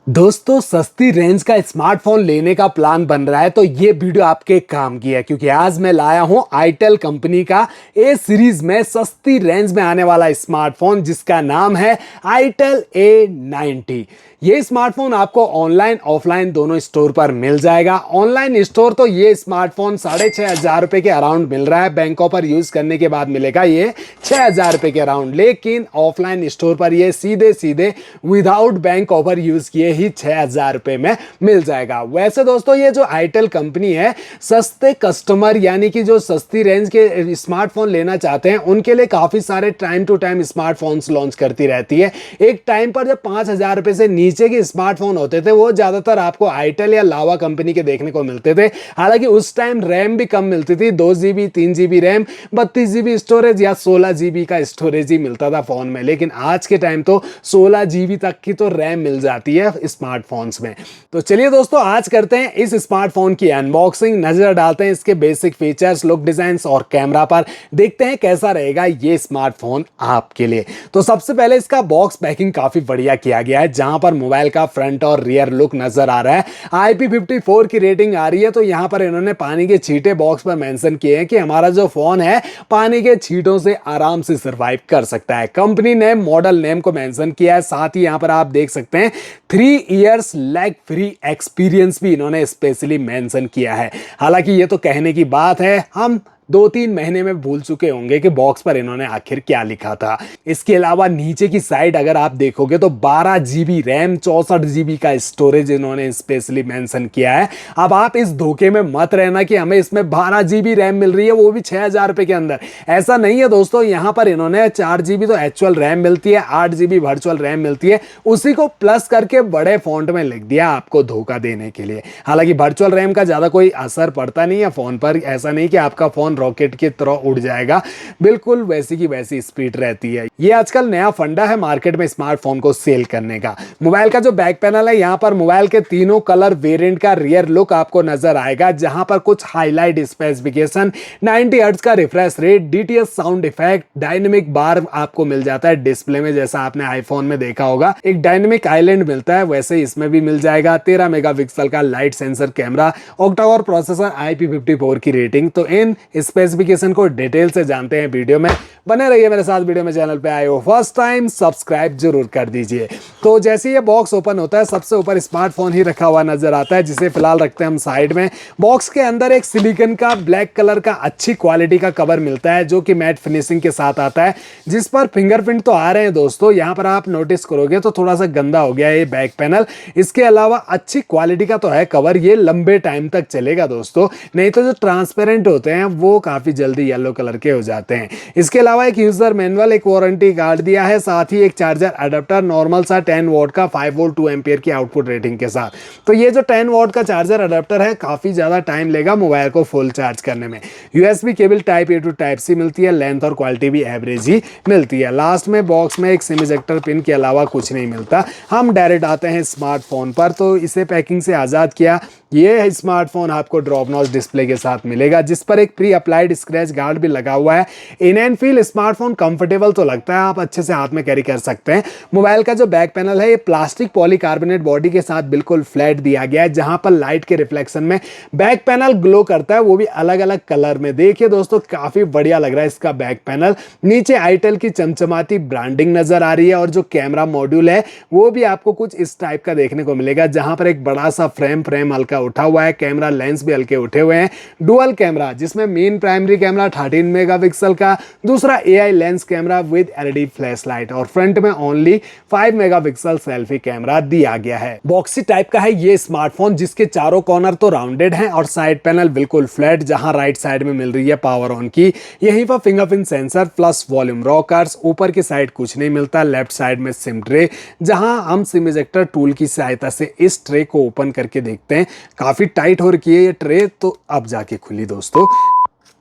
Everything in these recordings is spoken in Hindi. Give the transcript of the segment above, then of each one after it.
दोस्तों सस्ती रेंज का स्मार्टफोन लेने का प्लान बन रहा है तो ये वीडियो आपके काम की है क्योंकि आज मैं लाया हूं आईटेल कंपनी का ए सीरीज में सस्ती रेंज में आने वाला स्मार्टफोन जिसका नाम है आईटेल A90। ये स्मार्टफोन आपको ऑनलाइन ऑफलाइन दोनों स्टोर पर मिल जाएगा। ऑनलाइन स्टोर तो ये स्मार्टफोन 6,500 रुपए के अराउंड मिल रहा है, बैंकों पर यूज करने के बाद मिलेगा ये 6,000 रुपए के अराउंड, लेकिन ऑफलाइन स्टोर पर ये सीधे सीधे विदाउट बैंक ऑफर यूज किए ही 6,000 रुपए में मिल जाएगा। वैसे दोस्तों ये जो आईटेल कंपनी है सस्ते कस्टमर यानी कि जो सस्ती रेंज के स्मार्टफोन लेना चाहते हैं उनके लिए काफी सारे time to time smartphones launch करती रहती है। एक टाइम पर जब 5,000 रुपए से नीचे के स्मार्टफोन होते थे वो ज्यादातर आपको आईटेल या लावा कंपनी के देखने को मिलते थे। हालांकि उस टाइम रैम भी कम मिलती थी, 2 GB 3 GB RAM, 32 GB storage या 16 GB का स्टोरेज ही मिलता था फोन में। लेकिन आज के टाइम तो 16 GB तक की तो रैम मिल जाती है स्मार्टफोन्स में। तो चलिए दोस्तों आज करते हैं इस स्मार्टफोन की अनबॉक्सिंग, नजर डालते हैं इसके बेसिक फीचर्स, लुक, डिजाइन और कैमरा पर, देखते हैं कैसा रहेगा ये स्मार्टफोन आपके लिए। तो सबसे पहले इसका बॉक्स पैकिंग काफी बढ़िया किया गया है, जहां पर मोबाइल का फ्रंट और रियर लुक नजर आ रहा है। IP54 की रेटिंग आ रही है, तो यहां पर इन्होंने पानी के छींटे बॉक्स पर मेंशन किए हैं कि हमारा जो फोन है पानी के छींटों से आराम से सर्वाइव कर सकता है। कंपनी ने मॉडल नेम को मेंशन किया है, साथ ही यहां पर आप देख सकते हैं 3 इयर्स लैग फ्री एक्सपीरियंस भी इन्होंने स्पेशली मेंशन किया है। हालांकि ये तो कहने की बात है, हम 2-3 महीने में भूल चुके होंगे कि बॉक्स पर इन्होंने आखिर क्या लिखा था। इसके अलावा नीचे की साइड अगर आप देखोगे तो 12 GB रैम, 64 GB का स्टोरेज इन्होंने स्पेशली मेंशन किया है। अब आप इस धोखे में मत रहना कि हमें इसमें 12 GB रैम मिल रही है वो भी 6,000 रुपए के अंदर। ऐसा नहीं है दोस्तों, यहां पर इन्होंने 4 GB तो एक्चुअल रैम मिलती है, 8 GB वर्चुअल रैम मिलती है, उसी को प्लस करके बड़े फॉन्ट में लिख दिया आपको धोखा देने के लिए। हालांकि वर्चुअल रैम का ज्यादा कोई असर पड़ता नहीं है फोन पर, ऐसा नहीं कि आपका फोन रॉकेट की तरह उड़ जाएगा, बिल्कुल वैसी की वैसी स्पीड रहती है। ये आजकल नया फंडा है मार्केट में स्मार्टफोन को सेल करने का। मोबाइल का जो बैक पैनल है, यहां पर मोबाइल के तीनों कलर वेरिएंट का रियर लुक आपको नजर आएगा, जहां पर कुछ हाईलाइट स्पेसिफिकेशन, 90 हर्ट्ज का refresh rate, DTS sound effect, dynamic bar आपको मिल जाता है डिस्प्ले में, जैसा आपने आईफोन में देखा होगा एक डायनेमिक आइलैंड मिलता है, वैसे इसमें भी मिल जाएगा। 13 मेगापिक्सल का light sensor camera, octa-core processor, IP54 की रेटिंग। तो इन स्पेसिफिकेशन को डिटेल से जानते हैं वीडियो में, बने रहिए मेरे साथ। वीडियो में चैनल पे आए हो फर्स्ट टाइम सब्सक्राइब जरूर कर दीजिए। तो जैसे ये बॉक्स ओपन होता है सबसे ऊपर स्मार्टफोन ही रखा हुआ नजर आता है, जिसे फिलहाल रखते हैं हम साइड में। बॉक्स के अंदर एक सिलिकॉन का ब्लैक कलर का अच्छी क्वालिटी का कवर मिलता है जो कि मैट फिनिशिंग के साथ आता है, जिस पर फिंगरप्रिंट तो आ रहे हैं दोस्तों। यहां पर आप नोटिस करोगे तो थोड़ा सा गंदा हो गया है ये बैक पैनल। इसके अलावा अच्छी क्वालिटी का तो है कवर, ये लंबे टाइम तक चलेगा दोस्तों, नहीं तो जो ट्रांसपेरेंट होते हैं वो काफी जल्दी येलो कलर के हो जाते हैं। इसके अलावा एक यूजर मैनुअल, एक वारंटी कार्ड दिया है, साथ ही एक चार्जर अडेप्टर नॉर्मल सा 10 वॉट का 5 वोल्ट 2 एम्पियर की आउटपुट रेटिंग के साथ। तो ये जो 10 वॉट का चार्जर अडेप्टर है काफी ज्यादा टाइम लेगा मोबाइल को फुल चार्ज करने में। USB cable type A to type C मिलती है, लेंथ और क्वालिटी भी एवरेज ही मिलती है। लास्ट में बॉक्स में एक सिम इजेक्टर पिन के अलावा कुछ नहीं मिलता। हम डायरेक्ट आते हैं स्मार्टफोन पर, तो इसे पैकिंग से आजाद किया। ये स्मार्टफोन आपको ड्रॉप नॉच डिस्प्ले के साथ मिलेगा, जिस पर एक प्री अप्लाइड स्क्रैच गार्ड भी लगा हुआ है। In and feel smartphone comfortable तो लगता है, आप अच्छे से हाथ में कैरी कर सकते हैं। मोबाइल का जो बैक पैनल है ये प्लास्टिक पॉलीकार्बोनेट बॉडी के साथ बिल्कुल फ्लैट दिया गया है, जहां पर लाइट के रिफ्लेक्शन में बैक पैनल ग्लो करता है, वो भी अलग अलग कलर में। देखिए दोस्तों काफी बढ़िया लग रहा है इसका बैक पैनल। नीचे आईटेल की चमचमाती ब्रांडिंग नजर आ रही है और जो कैमरा मॉड्यूल है वो भी आपको कुछ इस टाइप का देखने को मिलेगा, जहां पर एक बड़ा सा फ्रेम हल्का उठा हुआ है, कैमरा लेंस भी हल्के उठे हुए हैं। डुअल कैमरा, जिसमें मेन प्राइमरी कैमरा 13 मेगापिक्सल का, दूसरा AI lens camera with LED flash light, और फ्रंट में ओनली 5 मेगापिक्सल सेल्फी कैमरा दिया गया है। बॉक्सी टाइप का है ये स्मार्टफोन, जिसके चारों कॉर्नर तो राउंडेड हैं और साइड पैनल बिल्कुल फ्लैट, जहां राइट साइड में मिल रही है पावर ऑन की, यहीं पर fingerprint sensor plus volume rockers. ऊपर की साइड कुछ नहीं मिलता। लेफ्ट साइड में सिम ट्रे, जहां हम सिम इजेक्टर टूल की सहायता से इस ट्रे को ओपन करके देखते हैं। काफी टाइट हो रखी है ये ट्रे, तो अब जाके खुली दोस्तों।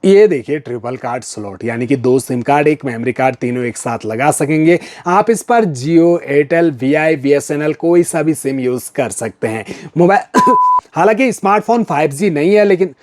ये देखिए ट्रिपल कार्ड स्लॉट, यानी कि 2 सिम कार्ड, 1 मेमोरी कार्ड, तीनों एक साथ लगा सकेंगे आप। इस पर जियो, एयरटेल, VI, BSNL कोई सा भी सिम यूज कर सकते हैं। मोबाइल हालांकि स्मार्टफोन 5G नहीं है, लेकिन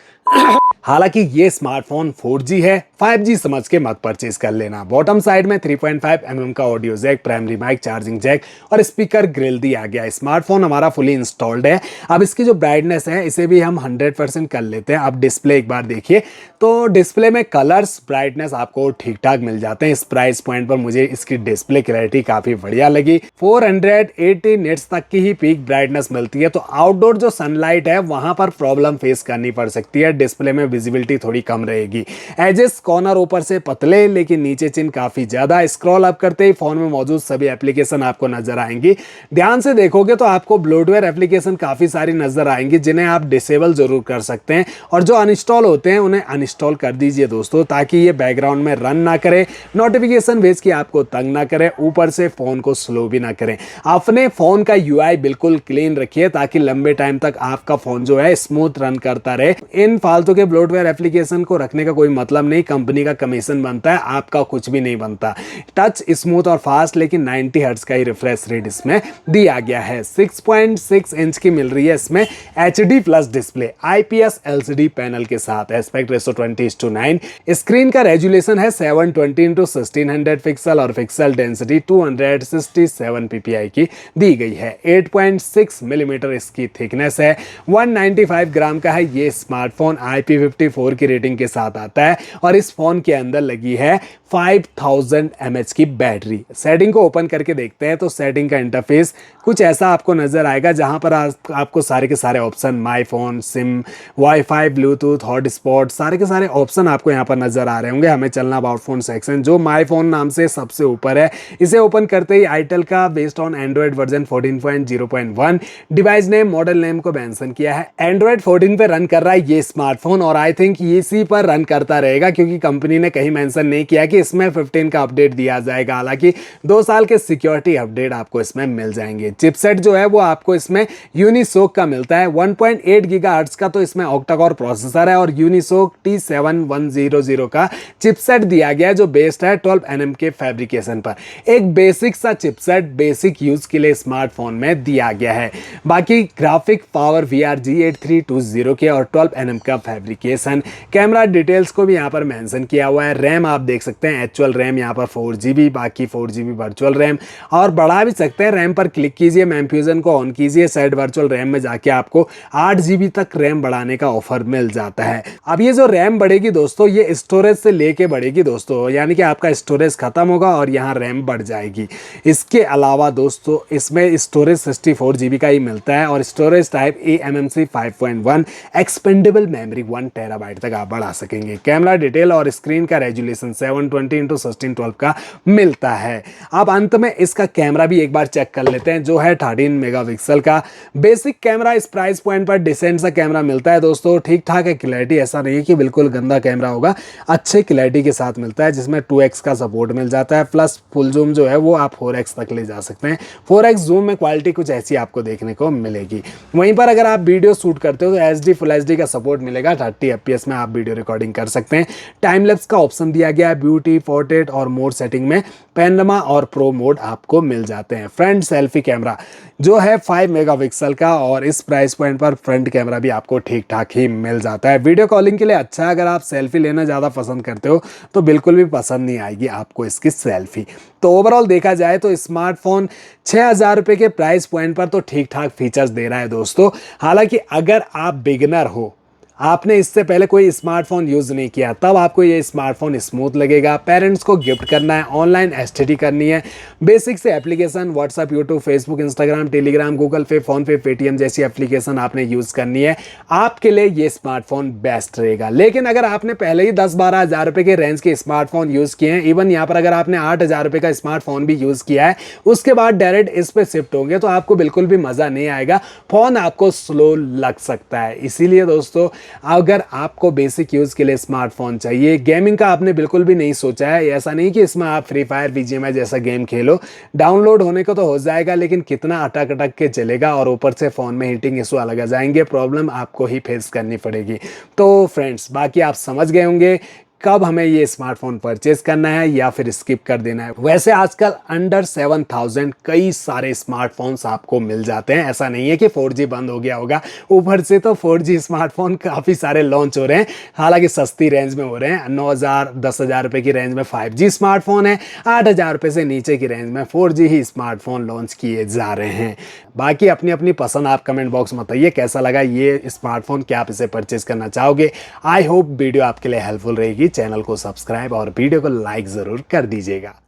हालांकि ये स्मार्टफोन 4G है, 5G समझ के मत परचेज कर लेना। बॉटम साइड में 3.5 mm का audio jack, primary mic, charging jack और स्पीकर ग्रिल दिया गया। स्मार्टफोन हमारा फुली इंस्टॉल्ड है। अब इसकी जो ब्राइटनेस है इसे भी हम 100% कर लेते हैं। अब डिस्प्ले एक बार देखिए तो डिस्प्ले में कलर्स, ब्राइटनेस आपको ठीक ठाक मिल जाते हैं। इस प्राइस पॉइंट पर मुझे इसकी डिस्प्ले क्लैरिटी काफी बढ़िया लगी। 480 निट्स तक की ही पीक ब्राइटनेस मिलती है, तो आउटडोर जो सनलाइट है वहां पर प्रॉब्लम फेस करनी पड़ सकती है। डिस्प्ले में विजिबिलिटी थोड़ी कम रहेगी। एजेस कॉर्नर ऊपर से पतले लेकिन नीचे चिन काफी ज्यादा। स्क्रॉल अप करते ही फोन में मौजूद सभी एप्लीकेशन आपको नजर आएंगी। ध्यान से देखोगे तो आपको ब्लोटवेयर एप्लीकेशन काफी सारी नजर आएंगी जिन्हें आप डिसेबल जरूर कर सकते हैं, और जो अनइंस्टॉल होते हैं उन्हें अनइंस्टॉल कर दीजिए दोस्तों, ताकि ये बैकग्राउंड में रन ना करे, नोटिफिकेशन भेज के आपको तंग ना करे, ऊपर से फोन को स्लो भी ना करें। अपने फोन का यूआई बिल्कुल क्लीन रखिए ताकि लंबे टाइम तक आपका फोन जो है स्मूथ रन करता रहे। इन फालतू के ब्लोटवेयर एप्लीकेशन को रखने का कोई मतलब नहीं, कंपनी का कमीशन बनता है, आपका कुछ भी नहीं बनता। टच स्मूथ और फास्ट, लेकिन 90 हर्ट्ज का ही रिफ्रेश रेट इसमें दिया गया है। 6.6 इंच की मिल रही है इसमें HD plus display IPS LCD panel के साथ। Aspect ratio 20:9। स्क्रीन का रेजुलेशन है 720x1600 पिक्सल और पिक्सल डेंसिटी 267 ppi की दी गई है। 8.6 मिलीमीटर इसकी थिकनेस है। 195 ग्राम का है ये स्मार्टफोन। IP54 की रेटिंग के साथ आता है और इस फोन के अंदर लगी है 5000 mAh की बैटरी। सेटिंग को ओपन करके देखते हैं तो सेटिंग का इंटरफेस कुछ ऐसा आपको नजर आएगा, जहां पर आपको सारे के सारे option, my phone, SIM, wifi, Bluetooth, hotspot, सारे के सारे ऑप्शन आपको यहां पर नजर आ रहे होंगे। हमें चलना अबाउट फोन सेक्शन, जो माई फोन नाम से सबसे ऊपर है। इसे ओपन करते ही आईटेल का based on Android version 14.0.1 device name, model name को मेंशन किया है। एंड्रॉइड 14 पे रन कर रहा है ये स्मार्टफोन, और आई थिंक इसी पर रन करता रहेगा, क्योंकि कंपनी ने कहीं मेंशन नहीं किया कि इसमें 15 का अपडेट दिया जाएगा। हालांकि 2 साल के सिक्योरिटी अपडेट आपको इसमें मिल जाएंगे। चिपसेट जो है वो आपको इसमें यूनिसोक का मिलता है। 1.8 गीगाहर्ट्ज का तो इसमें ऑक्टा कोर प्रोसेसर है और यूनिसोक T7100 का चिपसेट दिया गया है, जो बेस्ड है 12 nm के फैब्रिकेशन पर। एक बेसिक सा चिपसेट बेसिक यूज के लिए स्मार्टफोन में दिया गया है। बाकी ग्राफिक पावर VR-G8320 के और 12 nm का फैब्रिकेशन। कैमरा डिटेल्स को भी यहाँ पर मेंशन किया हुआ है। रैम आप देख सकते हैं, एक्चुअल रैम यहाँ पर 4GB, बाकी 4GB वर्चुअल रैम, और बढ़ा भी सकते हैं। रैम पर क्लिक कीजिए, मैम फ्यूजन को ऑन कीजिए, सेट वर्चुअल रैम में जाके आपको 8GB तक रैम बढ़ाने का ऑफर मिल जाता है। अब ये जो रैम बढ़ेगी दोस्तों, ये स्टोरेज से लेके बढ़ेगी दोस्तों, यानी कि आपका स्टोरेज खत्म होगा और यहाँ रैम बढ़ जाएगी। इसके अलावा दोस्तों इसमें स्टोरेज 64GB का ही मिलता है और storage type eMMC 5.1, expendable memory 1 TB तक आप बढ़ा सकेंगे। कैमरा डिटेल और स्क्रीन का रेजुलेशन 720x1612 का मिलता है। अब अंत में इसका कैमरा भी एक बार चेक कर लेते हैं, जो है 13 मेगापिक्सल का। बेसिक कैमरा इस प्राइस पॉइंट पर डिसेंट सा कैमरा मिलता है दोस्तों, ठीक ठाक है क्लैरिटी, ऐसा नहीं है कि बिल्कुल गंदा कैमरा होगा, अच्छे क्लैरिटी के साथ मिलता है, जिसमें 2x का सपोर्ट मिल जाता है, प्लस फुल जूम जो है वो आप 4x तक ले जा सकते हैं। 4x जूम में क्वालिटी कुछ ऐसी आपको देखने को मिलेगी। वहीं पर अगर आप वीडियो शूट करते हो तो HD फुल HD का सपोर्ट मिलेगा। 30 FPS में आप वीडियो रिकॉर्डिंग कर सकते हैं। टाइम लैप्स का ऑप्शन दिया गया है। ब्यूटी, पोर्ट्रेट और मोड सेटिंग में पैनोरामा और प्रो मोड आपको मिल जाते हैं। फ्रंट सेल्फी कैमरा जो है 5 मेगापिक्सल का, और इस प्राइस पॉइंट पर फ्रंट कैमरा भी आपको ठीक ठाक ही मिल जाता है। वीडियो कॉलिंग के लिए अच्छा है। अगर आप सेल्फी लेना ज़्यादा पसंद करते हो तो बिल्कुल भी पसंद नहीं आएगी आपको इसकी सेल्फी। तो ओवरऑल देखा जाए तो स्मार्टफोन 6000 रुपये के प्राइस पॉइंट पर तो ठीक ठाक फीचर्स दे रहा है दोस्तों। हालांकि अगर आप बिगिनर हो, आपने इससे पहले कोई स्मार्टफोन यूज़ नहीं किया, तब आपको ये स्मार्टफोन स्मूथ लगेगा। पेरेंट्स को गिफ्ट करना है, ऑनलाइन एसटीडी करनी है, बेसिक से application WhatsApp, YouTube, Facebook, Instagram, Telegram, Google Pay, PhonePe, Paytm जैसी एप्लीकेशन आपने यूज़ करनी है, आपके लिए ये स्मार्टफोन बेस्ट रहेगा। लेकिन अगर आपने पहले ही 10-12 हज़ार रुपये के रेंज के स्मार्टफोन यूज़ किए हैं, इवन यहाँ पर अगर आपने 8000 रुपये का स्मार्टफोन भी यूज़ किया है, उसके बाद डायरेक्ट इस पर शिफ्ट होंगे तो आपको बिल्कुल भी मज़ा नहीं आएगा, फ़ोन आपको स्लो लग सकता है। इसीलिए दोस्तों, अगर आपको बेसिक यूज के लिए स्मार्टफोन चाहिए, गेमिंग का आपने बिल्कुल भी नहीं सोचा है, ऐसा नहीं कि इसमें आप फ्री फायर, बीजीएमआई जैसा गेम खेलो, डाउनलोड होने को तो हो जाएगा लेकिन कितना अटक अटक के चलेगा, और ऊपर से फ़ोन में हीटिंग इशू अलग आ जाएंगे, प्रॉब्लम आपको ही फेस करनी पड़ेगी। तो फ्रेंड्स, बाकी आप समझ गए होंगे कब हमें ये स्मार्टफोन परचेज करना है या फिर स्किप कर देना है। वैसे आजकल अंडर 7,000 कई सारे स्मार्टफोन्स आपको मिल जाते हैं, ऐसा नहीं है कि 4G बंद हो गया होगा, ऊपर से तो 4G स्मार्टफोन काफ़ी सारे लॉन्च हो रहे हैं, हालांकि सस्ती रेंज में हो रहे हैं। 9,000 10,000 रुपये की रेंज में 5G स्मार्टफोन है, 8,000 रुपये से नीचे की रेंज में 4G ही स्मार्टफोन लॉन्च किए जा रहे हैं। बाकी अपनी अपनी पसंद आप कमेंट बॉक्स में बताइए कैसा लगा ये स्मार्टफोन, क्या आप इसे परचेज करना चाहोगे। आई होप वीडियो आपके लिए हेल्पफुल रहेगी। चैनल को सब्सक्राइब और वीडियो को लाइक ज़रूर कर दीजिएगा।